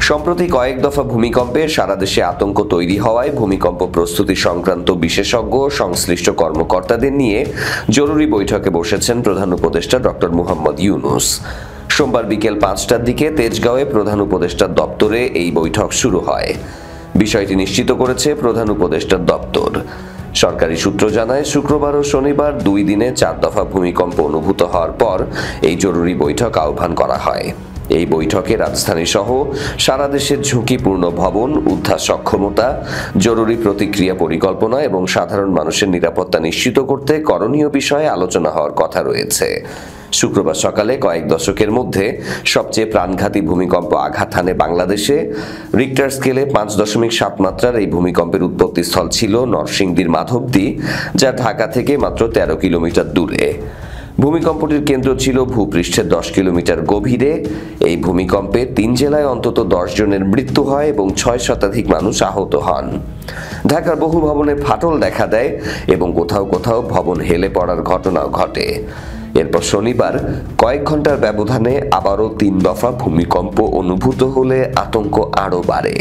সম্প্রতি কয়েক দফা ভূমিকম্পে সারা দেশে আতঙ্ক তৈরি হওয়ায় ভূমিকম্প প্রস্তুতি সংক্রান্ত বিশেষজ্ঞ সংশ্লিষ্ট কর্মকর্তাদের নিয়ে জরুরি বৈঠকে বসেছেন প্রধান উপদেষ্টা ডক্টর মুহাম্মদ ইউনূস। সোমবার বিকেল 5টার দিকে তেজগাঁওয়ে প্রধান উপদেষ্টার দপ্তরে এই বৈঠক শুরু হয়। বিষয়টি নিশ্চিত করেছে প্রধান উপদেষ্টার দপ্তর। সরকারি সূত্র জানায়, শুক্রবার ও শনিবার 2 দিনে 4 দফা ভূমিকম্প অনুভূত হওয়ার পর এই জরুরি বৈঠক আহ্বান করা হয়। এই বৈঠকে রাজধানী সহ সারা দেশের ঝুঁকিপূর্ণ ভবন উদ্ধার সক্ষমতা, জরুরি প্রতিক্রিয়া পরিকল্পনা এবং সাধারণ মানুষের নিরাপত্তা নিশ্চিত করতে করণীয় বিষয়ে আলোচনা হওয়ার কথা রয়েছে। শুক্রবার সকালে কয়েক দশকের মধ্যে সবচেয়ে প্রাণঘাতী ভূমিকম্প আঘাত হানে বাংলাদেশে। রিক্টার স্কেলে 5.7 মাত্রার এই ভূমিকম্পের উৎপত্তিস্থল ছিল নরসিংদীর মাধবদী, যা ঢাকা থেকে মাত্র 13 কিলোমিটার দূরে। ভূমিকম্পটির কেন্দ্র ছিল ভূপৃষ্ঠের 10 কিলোমিটার গভীরে। এই ভূমিকম্পে 3 জেলায় অন্তত 10 জনের মৃত্যু হয় এবং 6 শতাধিক মানুষ আহত হন। ঢাকার বহু ভবনে ফাটল দেখা দেয় এবং কোথাও কোথাও ভবন হেলে পড়ার ঘটনাও ঘটে। এরপর শনিবার কয়েক ঘন্টার ব্যবধানে আবারও 3 দফা ভূমিকম্প অনুভূত হলে আতঙ্ক আরও বাড়ে।